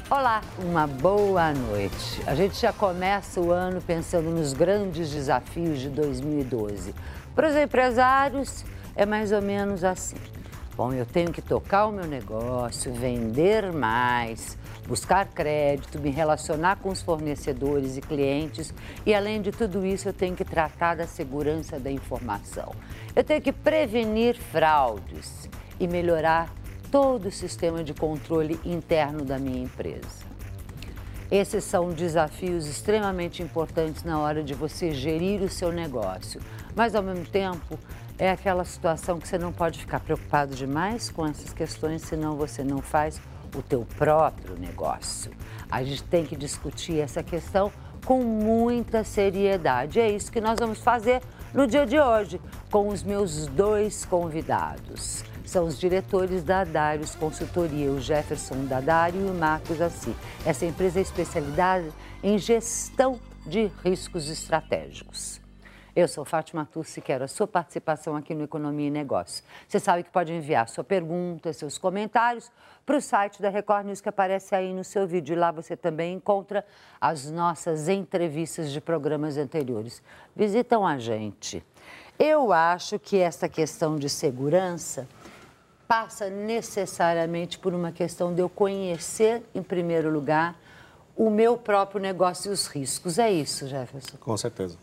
Olá, uma boa noite. A gente já começa o ano pensando nos grandes desafios de 2012. Para os empresários, é mais ou menos assim. Bom, eu tenho que tocar o meu negócio, vender mais, buscar crédito, me relacionar com os fornecedores e clientes e, além de tudo isso, eu tenho que tratar da segurança da informação. Eu tenho que prevenir fraudes e melhorar todo o sistema de controle interno da minha empresa. Esses são desafios extremamente importantes na hora de você gerir o seu negócio, mas ao mesmo tempo é aquela situação que você não pode ficar preocupado demais com essas questões, senão você não faz o teu próprio negócio. A gente tem que discutir essa questão com muita seriedade. É isso que nós vamos fazer no dia de hoje com os meus dois convidados. São os diretores da Darius Consultoria, o Jefferson Daddario e o Marcos Assi. Essa empresa é especializada em gestão de riscos estratégicos. Eu sou Fátima Tussi e quero a sua participação aqui no Economia e Negócio. Você sabe que pode enviar sua pergunta, seus comentários para o site da Record News que aparece aí no seu vídeo. E lá você também encontra as nossas entrevistas de programas anteriores. Visitam a gente. Eu acho que essa questão de segurança passa necessariamente por uma questão de eu conhecer, em primeiro lugar, o meu próprio negócio e os riscos. É isso, Jefferson? Com certeza.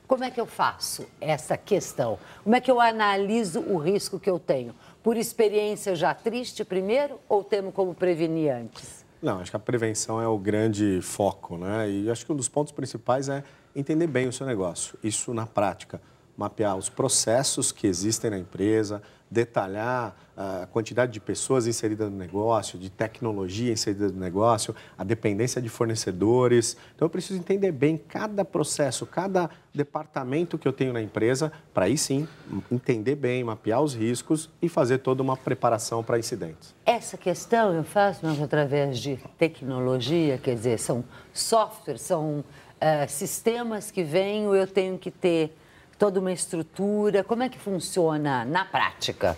Como é que eu faço essa questão? Como é que eu analiso o risco que eu tenho? Por experiência já triste primeiro ou temo como prevenir antes? Não, acho que a prevenção é o grande foco, né? E acho que um dos pontos principais é entender bem o seu negócio. Isso na prática, mapear os processos que existem na empresa, detalhar a quantidade de pessoas inseridas no negócio, de tecnologia inserida no negócio, a dependência de fornecedores. Então, eu preciso entender bem cada processo, cada departamento que eu tenho na empresa, para aí sim entender bem, mapear os riscos e fazer toda uma preparação para incidentes. Essa questão eu faço mas através de tecnologia, quer dizer, são softwares, são sistemas que vêm ou eu tenho que ter toda uma estrutura. Como é que funciona na prática?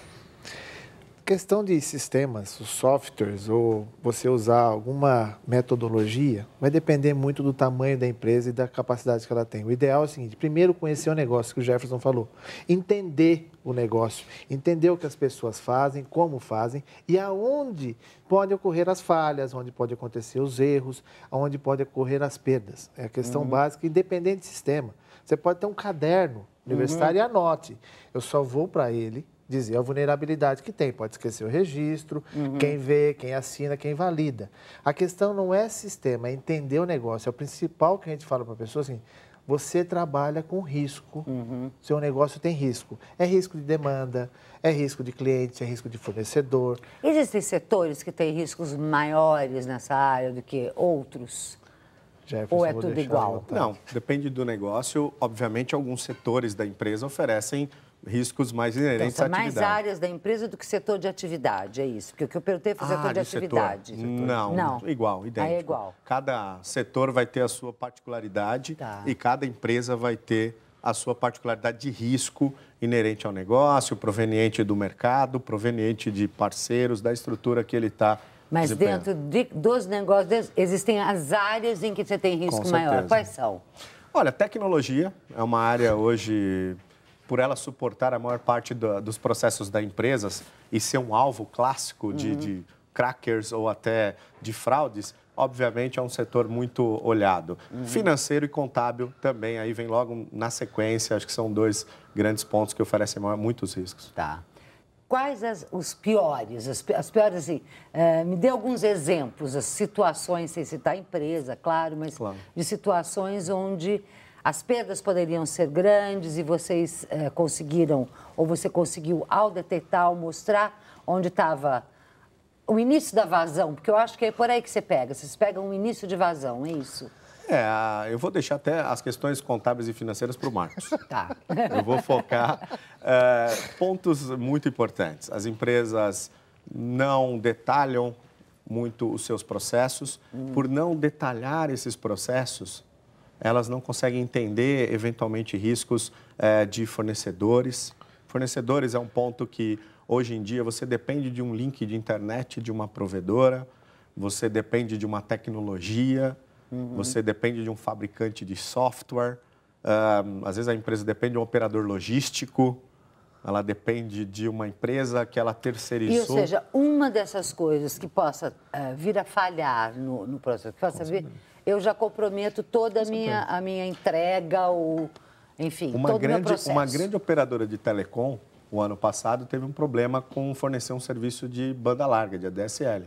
Questão de sistemas, os softwares, ou você usar alguma metodologia, vai depender muito do tamanho da empresa e da capacidade que ela tem. O ideal é o seguinte: primeiro conhecer o negócio, que o Jefferson falou, entender o negócio, entender o que as pessoas fazem, como fazem e aonde pode ocorrer as falhas, onde pode acontecer os erros, onde pode ocorrer as perdas. É a questão básica, independente do sistema. Você pode ter um caderno universitário e anote. Eu só vou para ele dizer a vulnerabilidade que tem. Pode esquecer o registro, quem vê, quem assina, quem valida. A questão não é sistema, é entender o negócio. É o principal que a gente fala para a pessoa assim: você trabalha com risco, seu negócio tem risco. É risco de demanda, é risco de cliente, é risco de fornecedor. Existem setores que têm riscos maiores nessa área do que outros? Jefferson, ou é tudo igual? Não, depende do negócio. Obviamente, alguns setores da empresa oferecem riscos mais inerentes à Então, são atividade. mais áreas da empresa do que setor de atividade, é isso? Porque o que eu perguntei foi setor de atividade. Não, igual, idêntico. É igual. Cada setor vai ter a sua particularidade e cada empresa vai ter a sua particularidade de risco inerente ao negócio, proveniente do mercado, proveniente de parceiros, da estrutura que ele está. Mas dentro dos negócios, existem as áreas em que você tem risco maior. Quais são? Olha, tecnologia é uma área hoje, por ela suportar a maior parte dos processos da empresa e ser um alvo clássico de crackers ou até de fraudes, obviamente é um setor muito olhado. Financeiro e contábil também, aí vem logo na sequência, acho que são dois grandes pontos que oferecem muitos riscos. Tá. Quais os piores? As piores, assim, me dê alguns exemplos, as situações, sem citar a empresa, claro, mas de situações onde as perdas poderiam ser grandes e vocês conseguiram, ou você conseguiu, ao detectar, ao mostrar onde estava o início da vazão, porque eu acho que é por aí que você pega, vocês pegam o início de vazão, é isso? Eu vou deixar até as questões contábeis e financeiras para o Marcos. Tá. Eu vou focar pontos muito importantes. As empresas não detalham muito os seus processos. Por não detalhar esses processos, elas não conseguem entender, eventualmente, riscos de fornecedores. Fornecedores é um ponto que, hoje em dia, você depende de um link de internet de uma provedora. você depende de uma tecnologia, você depende de um fabricante de software, às vezes a empresa depende de um operador logístico, ela depende de uma empresa que ela terceirizou. E, ou seja, uma dessas coisas que possa vir a falhar no processo, que possa vir, eu já comprometo toda a minha entrega, ou, enfim, todo o meu processo. Uma grande operadora de telecom, o ano passado, teve um problema com fornecer um serviço de banda larga, de ADSL.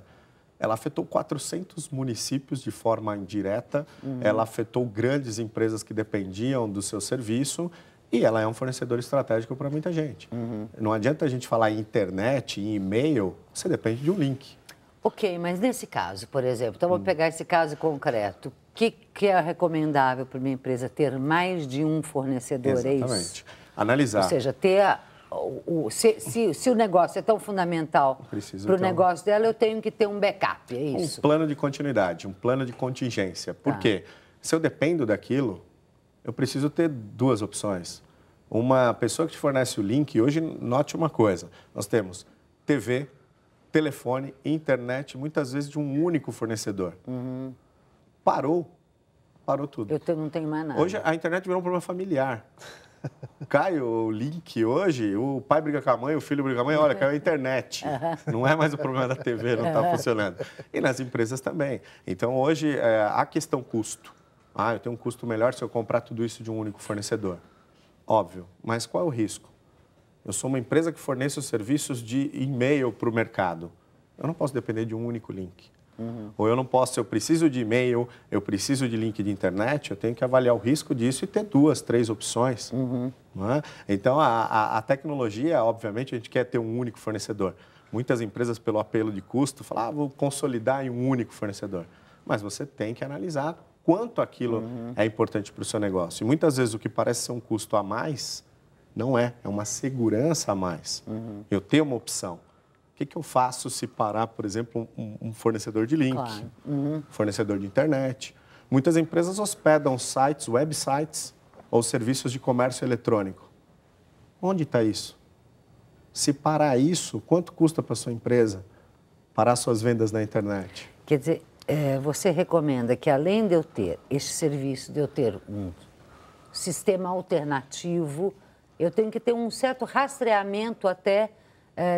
Ela afetou 400 municípios de forma indireta, ela afetou grandes empresas que dependiam do seu serviço e ela é um fornecedor estratégico para muita gente. Não adianta a gente falar em internet, em e-mail, você depende de um link. Ok, mas nesse caso, por exemplo, então vou pegar esse caso concreto. O que é recomendável para uma empresa ter mais de um fornecedor? Exatamente. É isso? Analisar. Ou seja, ter... Se o negócio é tão fundamental para o negócio dela, eu tenho que ter um backup, é isso? Um plano de continuidade, um plano de contingência. Por quê? Se eu dependo daquilo, eu preciso ter duas opções. Uma pessoa que te fornece o link, hoje, note uma coisa, nós temos TV, telefone e internet, muitas vezes de um único fornecedor. Parou tudo. Eu não tenho mais nada. Hoje a internet virou um problema familiar. Cai o link hoje, o pai briga com a mãe, o filho briga com a mãe, olha, caiu a internet. Não é mais o problema da TV, não está funcionando. E nas empresas também. Então, hoje, a questão custo. Eu tenho um custo melhor se eu comprar tudo isso de um único fornecedor. Óbvio, mas qual é o risco? Eu sou uma empresa que fornece os serviços de e-mail para o mercado. Eu não posso depender de um único link. Ou eu não posso, se eu preciso de e-mail, eu preciso de link de internet, eu tenho que avaliar o risco disso e ter 2, 3 opções. Não é? Então, a tecnologia, obviamente, a gente quer ter um único fornecedor. Muitas empresas, pelo apelo de custo, falam, vou consolidar em um único fornecedor. Mas você tem que analisar quanto aquilo é importante para o seu negócio. E muitas vezes o que parece ser um custo a mais, não é uma segurança a mais. Eu tenho uma opção. O que eu faço se parar, por exemplo, um fornecedor de link, fornecedor de internet? Muitas empresas hospedam sites, websites ou serviços de comércio eletrônico. Onde está isso? Se parar isso, quanto custa para a sua empresa parar suas vendas na internet? Quer dizer, você recomenda que, além de eu ter este serviço, de eu ter um sistema alternativo, eu tenho que ter um certo rastreamento até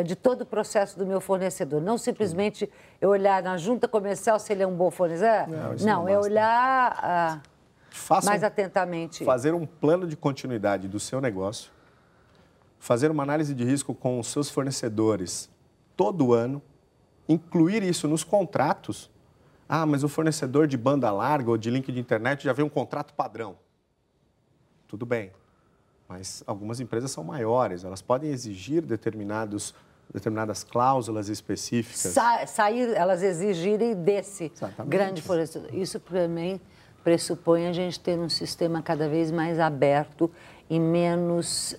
de todo o processo do meu fornecedor. Não simplesmente eu olhar na junta comercial se ele é um bom fornecedor. Não, é olhar mais atentamente. Fazer um plano de continuidade do seu negócio, fazer uma análise de risco com os seus fornecedores todo ano, incluir isso nos contratos. Mas o fornecedor de banda larga ou de link de internet já vem um contrato padrão. Tudo bem. Mas algumas empresas são maiores, elas podem exigir determinadas cláusulas específicas. Elas exigirem desse grande fornecedor. Isso também pressupõe a gente ter um sistema cada vez mais aberto e menos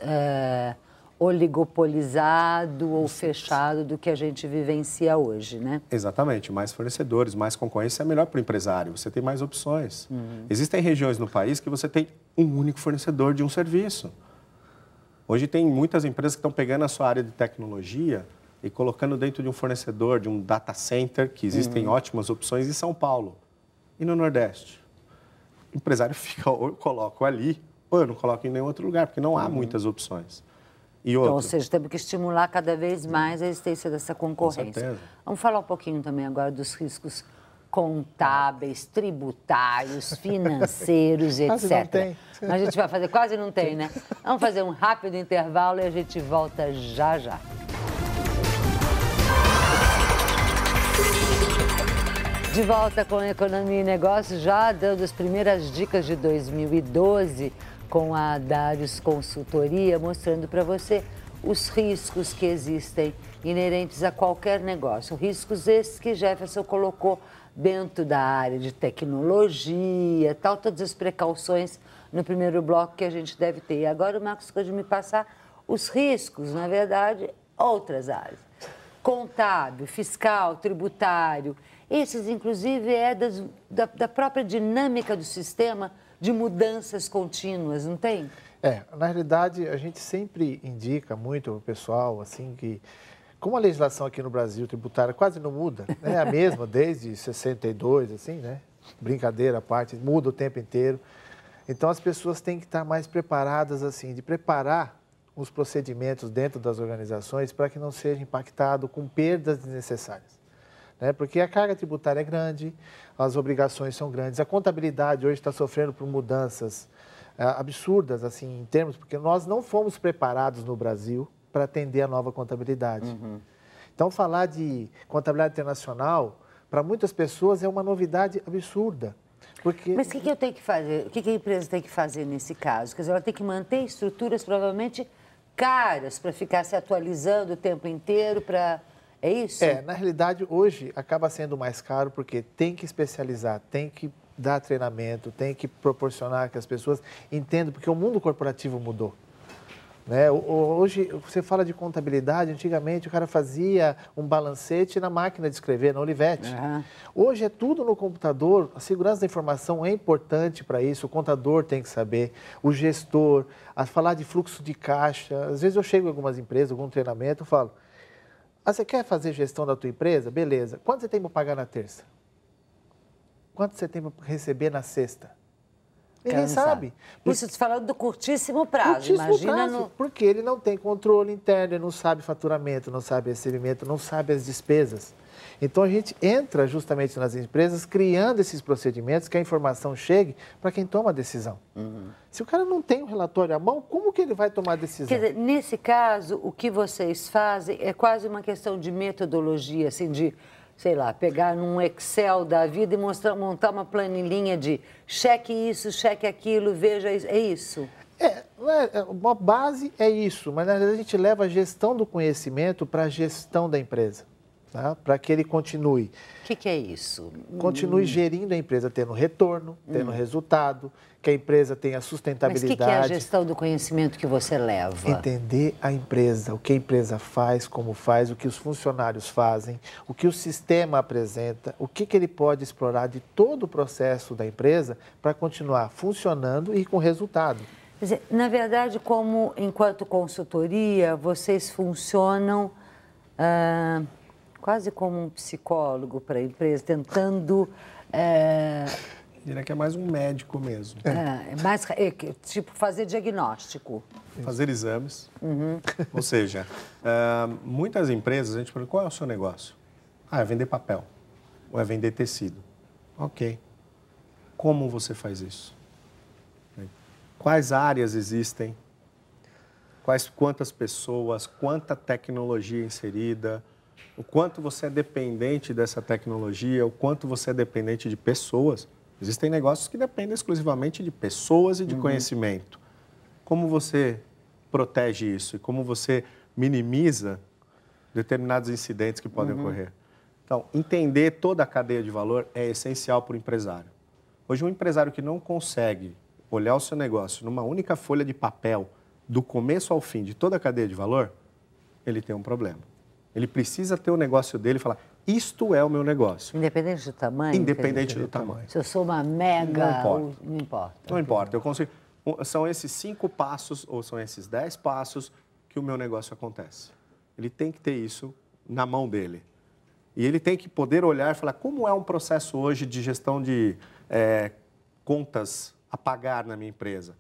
oligopolizado ou fechado do que a gente vivencia hoje, né? Exatamente. Mais fornecedores, mais concorrência é melhor para o empresário. Você tem mais opções. Existem regiões no país que você tem um único fornecedor de um serviço. Hoje tem muitas empresas que estão pegando a sua área de tecnologia e colocando dentro de um fornecedor, de um data center, que existem ótimas opções em São Paulo e no Nordeste. O empresário fica, ou eu coloco ali, ou eu não coloco em nenhum outro lugar, porque não há muitas opções. Então, ou seja, temos que estimular cada vez mais a existência dessa concorrência. Com certeza. Vamos falar um pouquinho também agora dos riscos contábeis, tributários, financeiros, etc. Quase não tem. A gente vai fazer, quase não tem, né? Vamos fazer um rápido intervalo e a gente volta já já. De volta com Economia e Negócios, já dando as primeiras dicas de 2012 com a Darius Consultoria, mostrando para você os riscos que existem inerentes a qualquer negócio. Riscos esses que Jefferson colocou dentro da área de tecnologia, tal, todas as precauções no primeiro bloco que a gente deve ter. E agora o Marcos pode me passar os riscos, na verdade, outras áreas. Contábil, fiscal, tributário. Esses, inclusive, da própria dinâmica do sistema de mudanças contínuas, não tem? Na realidade, a gente sempre indica muito ao pessoal, assim, que como a legislação aqui no Brasil tributária quase não muda, né? É a mesma desde 62, assim, né? Brincadeira à parte, muda o tempo inteiro. Então, as pessoas têm que estar mais preparadas, assim, de preparar os procedimentos dentro das organizações para que não seja impactado com perdas desnecessárias. Né? Porque a carga tributária é grande, as obrigações são grandes, a contabilidade hoje está sofrendo por mudanças absurdas, assim, em termos, porque nós não fomos preparados no Brasil para atender a nova contabilidade. Então, falar de contabilidade internacional, para muitas pessoas, é uma novidade absurda. Porque... Mas o que eu tenho que fazer? O que a empresa tem que fazer nesse caso? Quer dizer, ela tem que manter estruturas provavelmente caras para ficar se atualizando o tempo inteiro, para... É isso? Na realidade, hoje acaba sendo mais caro porque tem que especializar, tem que dar treinamento, tem que proporcionar que as pessoas entendam, porque o mundo corporativo mudou. Né? Hoje, você fala de contabilidade, antigamente o cara fazia um balancete na máquina de escrever, na Olivetti. Hoje é tudo no computador, a segurança da informação é importante para isso, o contador tem que saber, o gestor, a falar de fluxo de caixa. Às vezes eu chego em algumas empresas, algum treinamento, eu falo, você quer fazer gestão da tua empresa? Beleza. Quanto você tem para pagar na terça? Quanto você tem para receber na sexta? Ninguém sabe. Isso te falando do curtíssimo prazo, imagina no... Porque ele não tem controle interno, ele não sabe faturamento, não sabe recebimento, não sabe as despesas. Então, a gente entra justamente nas empresas criando esses procedimentos que a informação chegue para quem toma a decisão. Se o cara não tem um relatório à mão, como que ele vai tomar a decisão? Quer dizer, nesse caso, o que vocês fazem é quase uma questão de metodologia, assim, de... sei lá, pegar num Excel da vida e montar uma planilhinha de cheque isso, cheque aquilo, veja isso. É isso? Uma base é isso, mas na verdade a gente leva a gestão do conhecimento para a gestão da empresa, tá? Para que ele continue. O que é isso? Continue gerindo a empresa, tendo retorno, tendo resultado, que a empresa tenha sustentabilidade. Mas o que é a gestão do conhecimento que você leva? Entender a empresa, o que a empresa faz, como faz, o que os funcionários fazem, o que o sistema apresenta, o que ele pode explorar de todo o processo da empresa para continuar funcionando e com resultado. Quer dizer, na verdade, enquanto consultoria, vocês funcionam quase como um psicólogo para a empresa, tentando... Diria que é mais um médico mesmo. Tipo, fazer diagnóstico. Fazer exames. Ou seja, muitas empresas, a gente pergunta, qual é o seu negócio? É vender papel. Ou é vender tecido. Ok. Como você faz isso? Quais áreas existem? Quantas pessoas? Quanta tecnologia inserida? O quanto você é dependente dessa tecnologia? O quanto você é dependente de pessoas? Existem negócios que dependem exclusivamente de pessoas e de conhecimento. Como você protege isso e como você minimiza determinados incidentes que podem ocorrer? Então, entender toda a cadeia de valor é essencial para o empresário. Hoje, um empresário que não consegue olhar o seu negócio numa única folha de papel, do começo ao fim, de toda a cadeia de valor, ele tem um problema. Ele precisa ter o negócio dele e falar, isto é o meu negócio. Independente do tamanho? Independente do tamanho. Se eu sou uma mega... Não importa. Não importa. Eu consigo... São esses 5 passos ou são esses 10 passos que o meu negócio acontece. Ele tem que ter isso na mão dele. E ele tem que poder olhar e falar como é um processo hoje de gestão de contas a pagar na minha empresa.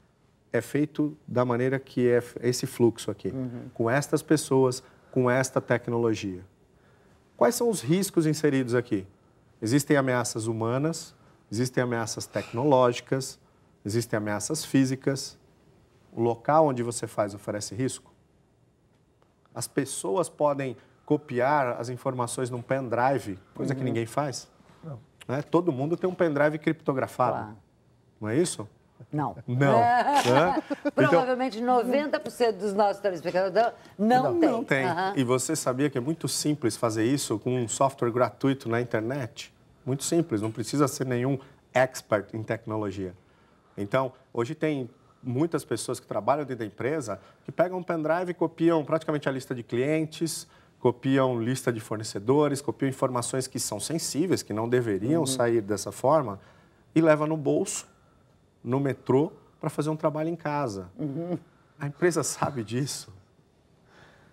É feito da maneira que é esse fluxo aqui, com estas pessoas, com esta tecnologia. Quais são os riscos inseridos aqui? Existem ameaças humanas, existem ameaças tecnológicas, existem ameaças físicas. O local onde você faz oferece risco? As pessoas podem copiar as informações num pendrive, coisa que ninguém faz? Não. Né? Todo mundo tem um pendrive criptografado. Claro. Não é isso? Não. Não. Né? Provavelmente 90% dos nossos telespectadores não tem. Não tem. E você sabia que é muito simples fazer isso com um software gratuito na internet? Muito simples, não precisa ser nenhum expert em tecnologia. Então, hoje tem muitas pessoas que trabalham dentro da empresa que pegam um pendrive e copiam praticamente a lista de clientes, copiam lista de fornecedores, copiam informações que são sensíveis, que não deveriam sair dessa forma, e levam no bolso, no metrô, para fazer um trabalho em casa. A empresa sabe disso.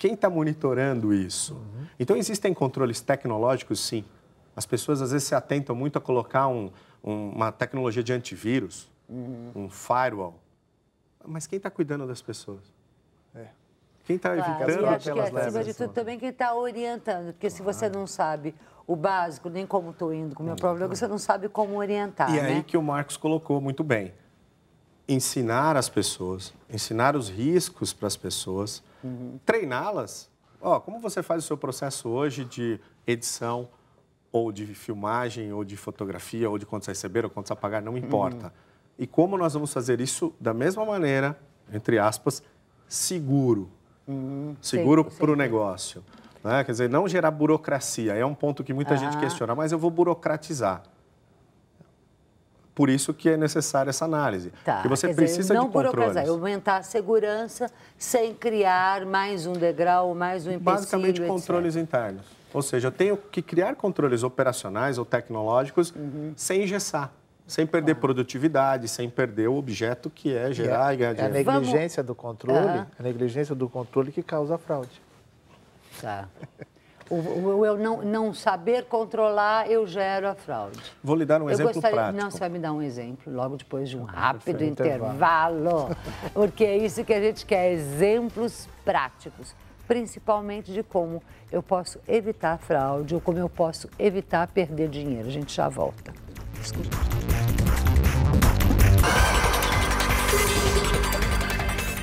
Quem está monitorando isso? Então, existem controles tecnológicos, sim. As pessoas, às vezes, se atentam muito a colocar uma tecnologia de antivírus, um firewall. Mas quem está cuidando das pessoas? Quem está evitando acho que, aquelas acima de tudo, também quem está orientando. Porque se você não sabe o básico, nem como estou indo com o meu problema, você não sabe como orientar, E aí que o Marcos colocou muito bem. Ensinar as pessoas, ensinar os riscos para as pessoas, treiná-las. Como você faz o seu processo hoje de edição, ou de filmagem, ou de fotografia, ou de quantos receber, ou quantos apagar, não importa. E como nós vamos fazer isso da mesma maneira, entre aspas, seguro. Seguro para o negócio. Né? Quer dizer, não gerar burocracia. É um ponto que muita gente questiona, mas eu vou burocratizar. Por isso que é necessária essa análise. Porque você precisa de controles. Não burocratizar, aumentar a segurança sem criar mais um degrau, mais um empecilho, basicamente, controles internos. Ou seja, eu tenho que criar controles operacionais ou tecnológicos sem engessar, sem perder produtividade, sem perder o objeto que é gerar e ganhar dinheiro. É a negligência do controle, a negligência do controle que causa a fraude. Tá. Eu não saber controlar, eu gero a fraude. Vou lhe dar um exemplo prático. Não, você vai me dar um exemplo logo depois de um rápido intervalo. Porque é isso que a gente quer, exemplos práticos. Principalmente de como eu posso evitar a fraude ou como eu posso evitar perder dinheiro. A gente já volta. Desculpa.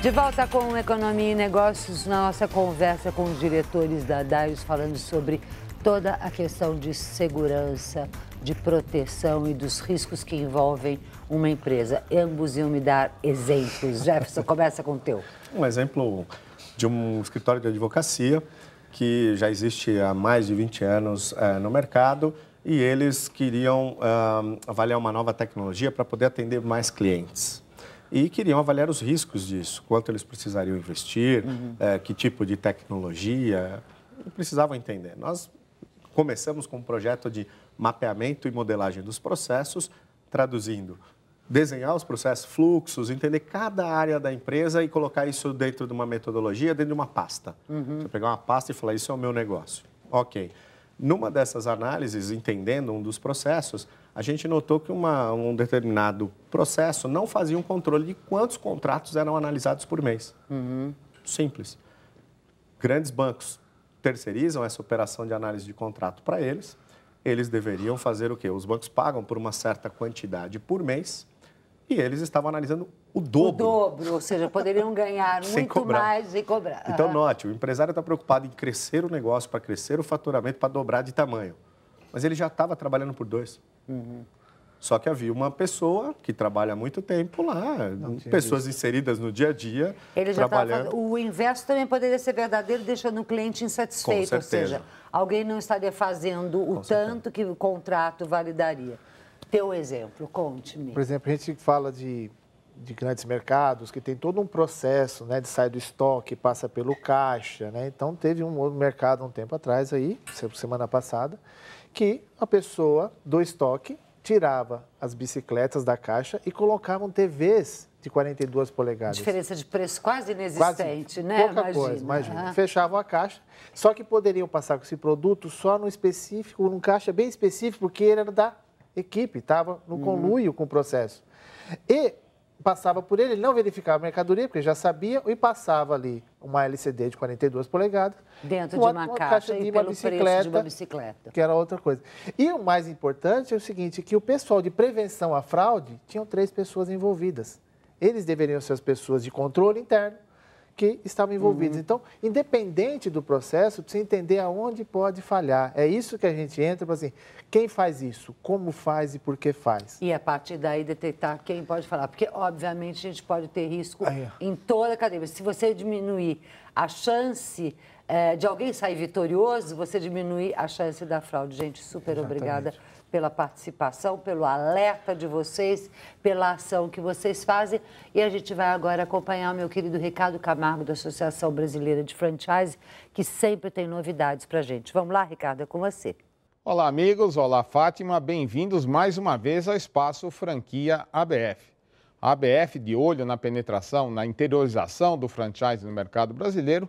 De volta com Economia e Negócios, na nossa conversa com os diretores da DAIOS, falando sobre toda a questão de segurança, de proteção e dos riscos que envolvem uma empresa. Ambos iam me dar exemplos. Jefferson, começa com o teu. Um exemplo de um escritório de advocacia que já existe há mais de 20 anos no mercado e eles queriam avaliar uma nova tecnologia para poder atender mais clientes. E queriam avaliar os riscos disso, quanto eles precisariam investir, que tipo de tecnologia, precisavam entender. Nós começamos com um projeto de mapeamento e modelagem dos processos, traduzindo, desenhar os processos, fluxos, entender cada área da empresa e colocar isso dentro de uma metodologia, dentro de uma pasta. Você pegar uma pasta e falar, isso é o meu negócio. Ok. Numa dessas análises, entendendo um dos processos, a gente notou que um determinado processo não fazia um controle de quantos contratos eram analisados por mês. Simples. Grandes bancos terceirizam essa operação de análise de contrato para eles. Eles deveriam fazer o quê? Os bancos pagam por uma certa quantidade por mês e eles estavam analisando o dobro. O dobro, ou seja, poderiam ganhar muito mais sem cobrar. Então, note, o empresário está preocupado em crescer o negócio, para crescer o faturamento, para dobrar de tamanho. Mas ele já estava trabalhando por 2. Só que havia uma pessoa que trabalha há muito tempo lá, pessoas inseridas no dia a dia, ele já trabalhando. O inverso também poderia ser verdadeiro, deixando o cliente insatisfeito. Ou seja, alguém não estaria fazendo o tanto que o contrato validaria. Teu exemplo, conte-me. Por exemplo, a gente fala de grandes mercados que tem todo um processo, né, de sair do estoque, passa pelo caixa, né? Então, teve um outro mercado um tempo atrás, aí, semana passada, que a pessoa do estoque tirava as bicicletas da caixa e colocavam TVs de 42 polegadas. Diferença de preço quase inexistente, né? Pouca coisa, imagina. Fechavam a caixa, só que poderiam passar com esse produto só no específico, num caixa bem específico, porque ele era da equipe, estava no conluio com o processo. E passava por ele não verificava a mercadoria, porque já sabia, e passava ali uma LCD de 42 polegadas. Dentro de uma caixa e pelo preço de uma bicicleta. Que era outra coisa. E o mais importante é o seguinte, que o pessoal de prevenção à fraude tinham 3 pessoas envolvidas. Eles deveriam ser as pessoas de controle interno que estavam envolvidas. Então, independente do processo, precisa entender aonde pode falhar. É isso que a gente entra para assim, quem faz isso, como faz e por que faz. E a partir daí detectar quem pode falar. Porque, obviamente, a gente pode ter risco em toda a cadeia. Se você diminuir a chance de alguém sair vitorioso, você diminui a chance da fraude. Gente, super obrigada pela participação, pelo alerta de vocês, pela ação que vocês fazem. E a gente vai agora acompanhar o meu querido Ricardo Camargo, da Associação Brasileira de Franchise, que sempre tem novidades para a gente. Vamos lá, Ricardo, é com você. Olá, amigos. Olá, Fátima. Bem-vindos mais uma vez ao Espaço Franquia ABF. A ABF, de olho na penetração, na interiorização do franchise no mercado brasileiro,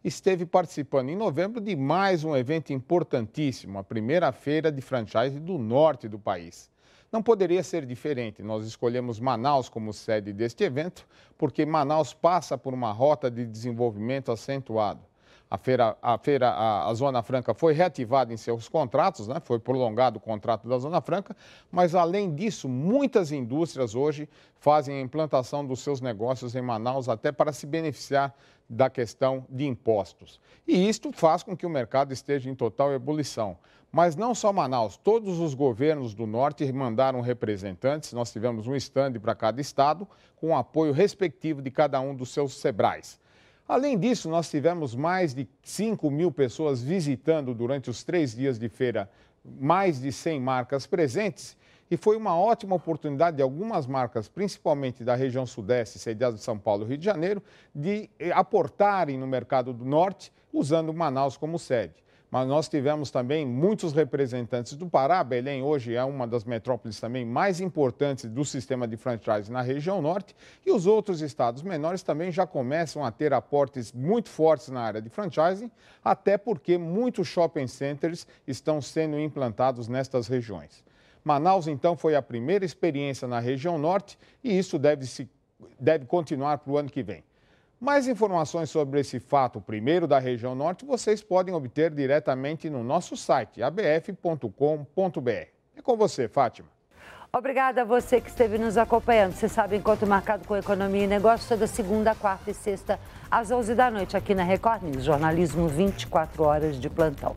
esteve participando em novembro de mais um evento importantíssimo, a primeira feira de franchise do norte do país. Não poderia ser diferente, nós escolhemos Manaus como sede deste evento, porque Manaus passa por uma rota de desenvolvimento acentuado. A Zona Franca foi reativada em seus contratos, né? Foi prolongado o contrato da Zona Franca, mas além disso, muitas indústrias hoje fazem a implantação dos seus negócios em Manaus até para se beneficiar da questão de impostos. E isto faz com que o mercado esteja em total ebulição. Mas não só Manaus, todos os governos do norte mandaram representantes, nós tivemos um estande para cada estado, com o apoio respectivo de cada um dos seus SEBRAES. Além disso, nós tivemos mais de 5.000 pessoas visitando durante os 3 dias de feira, mais de 100 marcas presentes, e foi uma ótima oportunidade de algumas marcas, principalmente da região sudeste, sediadas de São Paulo e Rio de Janeiro, de aportarem no mercado do norte, usando Manaus como sede. Mas nós tivemos também muitos representantes do Pará. Belém hoje é uma das metrópoles também mais importantes do sistema de franchise na região norte. E os outros estados menores também já começam a ter aportes muito fortes na área de franchising, até porque muitos shopping centers estão sendo implantados nestas regiões. Manaus, então, foi a primeira experiência na região norte e isso deve continuar para o ano que vem. Mais informações sobre esse fato, primeiro da região norte, vocês podem obter diretamente no nosso site, abf.com.br. É com você, Fátima. Obrigada a você que esteve nos acompanhando. Você sabe, Encontro Marcado com Economia e Negócios, toda segunda, quarta e sexta, às 11 da noite, aqui na Record News. Jornalismo 24 horas de plantão.